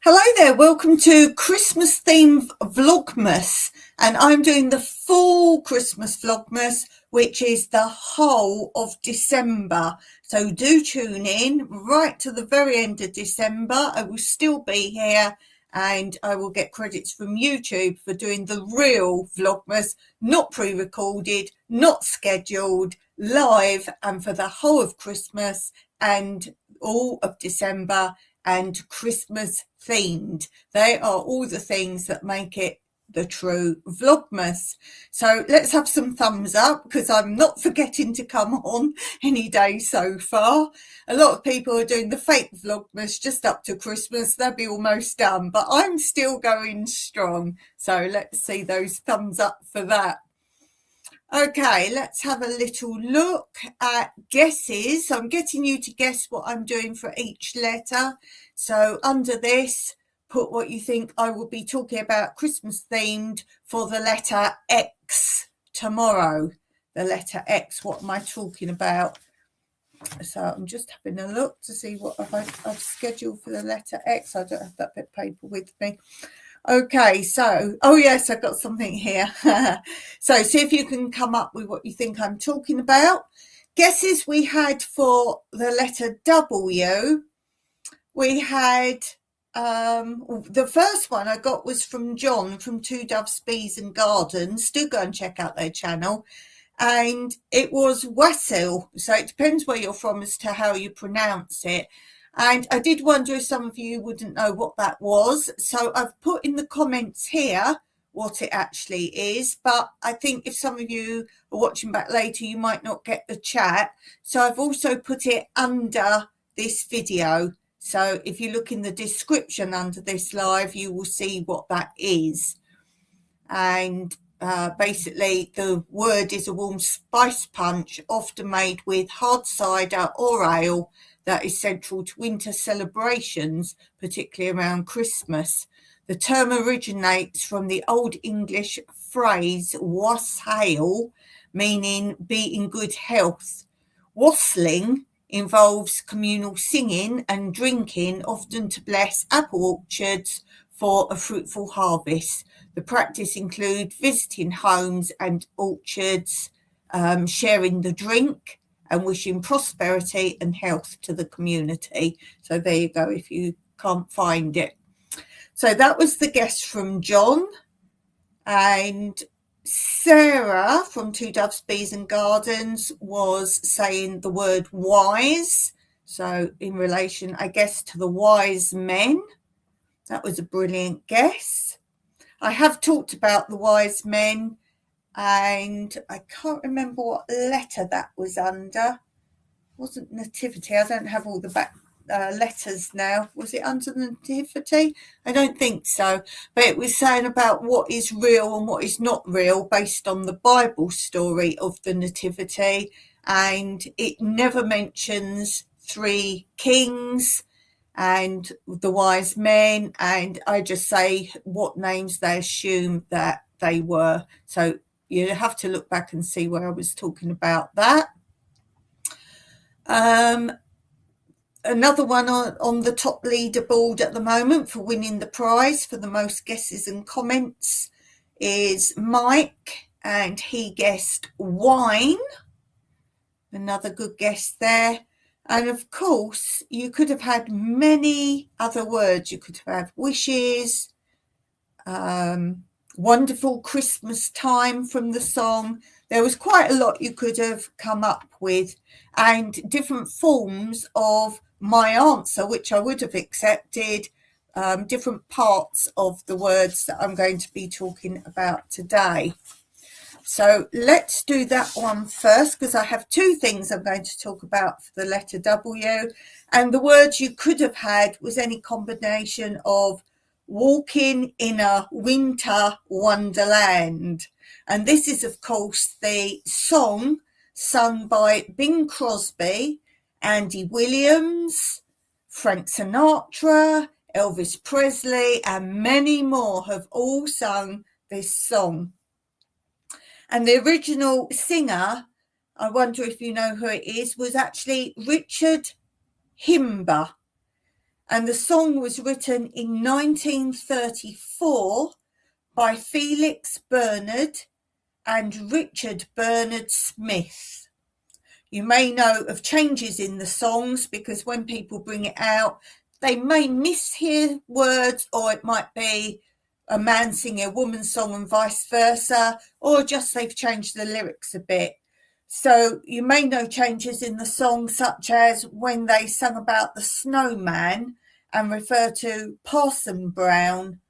Hello there, welcome to Christmas themed Vlogmas, and I'm doing the full Christmas Vlogmas, which is the whole of December. So do tune in right to the very end of December. I will still be here and I will get credits from YouTube for doing the real Vlogmas, not pre-recorded, not scheduled, live, and for the whole of Christmas and all of December and Christmas themed. They are all the things that make it the true Vlogmas. So let's have some thumbs up, because I'm not forgetting to come on any day so far. A lot of people are doing the fake Vlogmas just up to Christmas. They'll be almost done, but I'm still going strong. So let's see those thumbs up for that. Okay, let's have a little look at guesses. I'm getting you to guess what I'm doing for each letter. So under this, put what you think I will be talking about Christmas themed for the letter X tomorrow. The letter X, what am I talking about? So I'm just having a look to see what I've scheduled for the letter X. I don't have that bit of paper with me. Okay, so, oh yes, I've got something here. So see if you can come up with what you think I'm talking about. Guesses we had for the letter W. We had, the first one I got was from John from Two Doves, Bees and Gardens. Do go and check out their channel. And it was Wassail. So it depends where you're from as to how you pronounce it. And I did wonder if some of you wouldn't know what that was. So I've put in the comments here what it actually is. But I think if some of you are watching back later, you might not get the chat. So I've also put it under this video. So if you look in the description under this live, you will see what that is. And basically the word is a warm spice punch, often made with hard cider or ale, that is central to winter celebrations, particularly around Christmas. The term originates from the Old English phrase wassail, meaning be in good health. Wassailing involves communal singing and drinking, often to bless apple orchards for a fruitful harvest. The practice includes visiting homes and orchards, sharing the drink, and wishing prosperity and health to the community. So there you go, if you can't find it. So that was the guess from John. And Sarah from Two Doves, Bees and Gardens was saying the word wise. So in relation, I guess, to the wise men. That was a brilliant guess. I have talked about the wise men, and I can't remember what letter that was under. It wasn't nativity. I don't have all the back letters now. Was it under the nativity? I don't think so. But it was saying about what is real and what is not real based on the Bible story of the nativity. And it never mentions three kings and the wise men. And I just say what names they assume that they were. So you have to look back and see where I was talking about that. Another one on the top leaderboard at the moment for winning the prize for the most guesses and comments is Mike, and he guessed wine. Another good guess there. And of course, you could have had many other words. You could have had wishes, wonderful Christmas time from the song. There was quite a lot you could have come up with, and different forms of my answer, which I would have accepted, different parts of the words that I'm going to be talking about today. So let's do that one first, because I have two things I'm going to talk about for the letter W. And the words you could have had was any combination of walking in a winter wonderland. And this is, of course, the song sung by Bing Crosby, Andy Williams, Frank Sinatra, Elvis Presley, and many more have all sung this song. And the original singer, I wonder if you know who it is, was actually Richard Himber. And the song was written in 1934 by Felix Bernard and Richard Bernard Smith. You may know of changes in the songs, because when people bring it out, they may mishear words, or it might be a man singing a woman's song and vice versa, or just they've changed the lyrics a bit. So you may know changes in the song, such as when they sung about the snowman and refer to Parson Brown,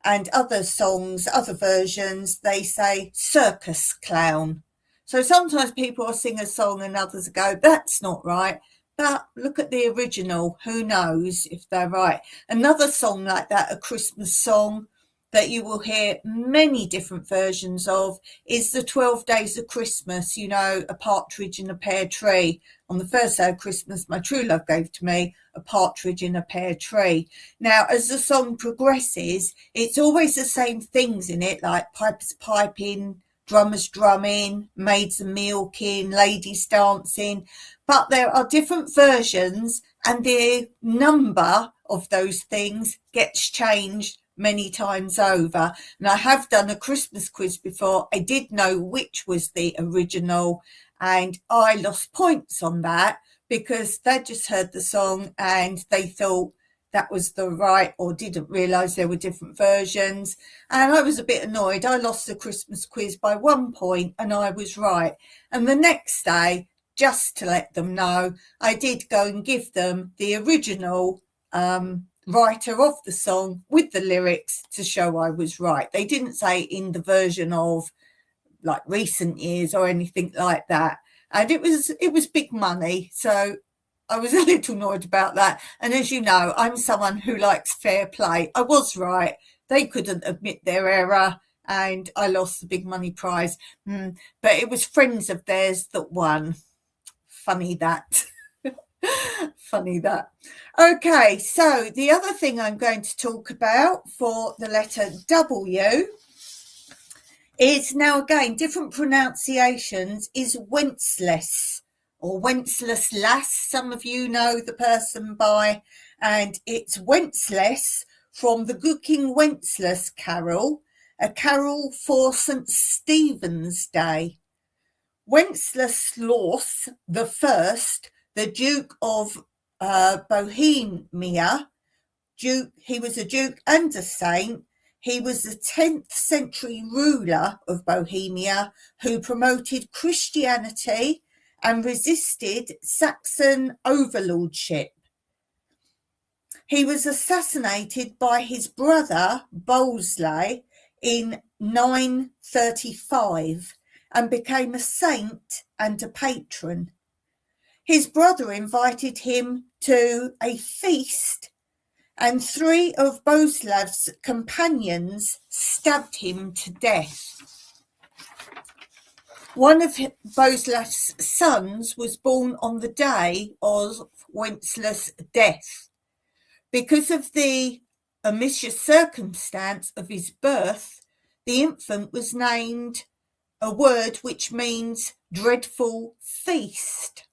and other songs, other versions, they say circus clown. So sometimes people will sing a song and others go, that's not right. But look at the original, who knows if they're right. Another song like that, a Christmas song, that you will hear many different versions of is the 12 Days of Christmas, you know, a partridge in a pear tree. On the first day of Christmas, my true love gave to me a partridge in a pear tree. Now, as the song progresses, it's always the same things in it, like pipers piping, drummers drumming, maids a milking, ladies dancing. But there are different versions, and the number of those things gets changed many times over. And I have done a Christmas quiz before. I did know which was the original, and I lost points on that because they just heard the song and they thought that was the right, or didn't realise there were different versions. And I was a bit annoyed. I lost the Christmas quiz by 1 point and I was right. And the next day, just to let them know, I did go and give them the original writer of the song with the lyrics to show I was right. They didn't say in the version of like recent years or anything like that. And it was big money, so I was a little annoyed about that. And as you know, I'm someone who likes fair play. I was right. They couldn't admit their error, and I lost the big money prize. But it was friends of theirs that won. Funny that. Funny that. Okay, so the other thing I'm going to talk about for the letter W is, now again, different pronunciations, is Wenceslas or Wenceslas lass. Some of you know the person by, and it's Wenceslas from the Good King Wenceslas carol, a carol for St. Stephen's Day. Wenceslaus the First, the Duke of Bohemia, he was a duke and a saint. He was the 10th century ruler of Bohemia who promoted Christianity and resisted Saxon overlordship. He was assassinated by his brother Wassail in 935 and became a saint and a patron. His brother invited him to a feast, and 3 of Boleslaw's companions stabbed him to death. One of Boleslaw's sons was born on the day of Wenceslas' death. Because of the ominous circumstance of his birth, the infant was named a word which means dreadful feast.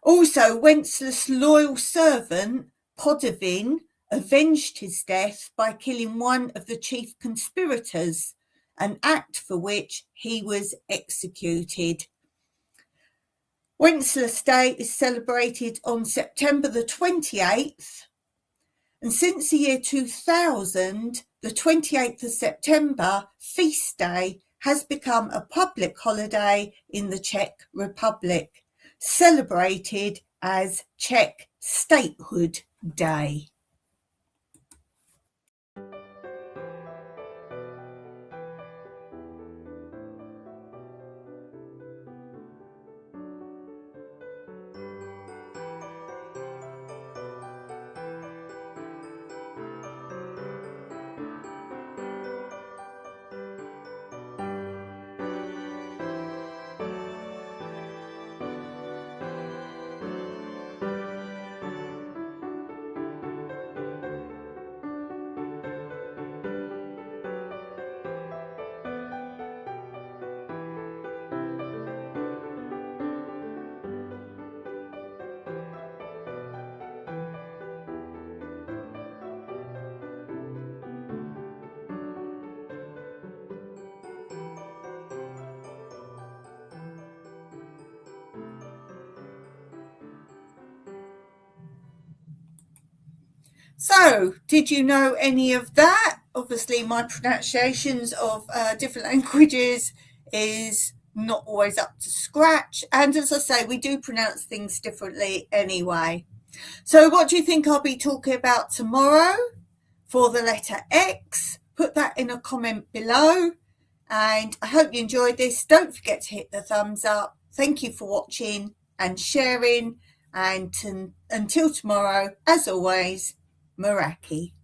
Also, Wenceslas' loyal servant, Podavin, avenged his death by killing one of the chief conspirators, an act for which he was executed. Wenceslas' Day is celebrated on September the 28th, And since the year 2000, the 28th of September feast day has become a public holiday in the Czech Republic, celebrated as Czech Statehood Day. So, did you know any of that? Obviously, my pronunciations of different languages is not always up to scratch. And as I say, we do pronounce things differently anyway. So, what do you think I'll be talking about tomorrow for the letter X? Put that in a comment below. And I hope you enjoyed this. Don't forget to hit the thumbs up. Thank you for watching and sharing. And until tomorrow, as always, Meraki.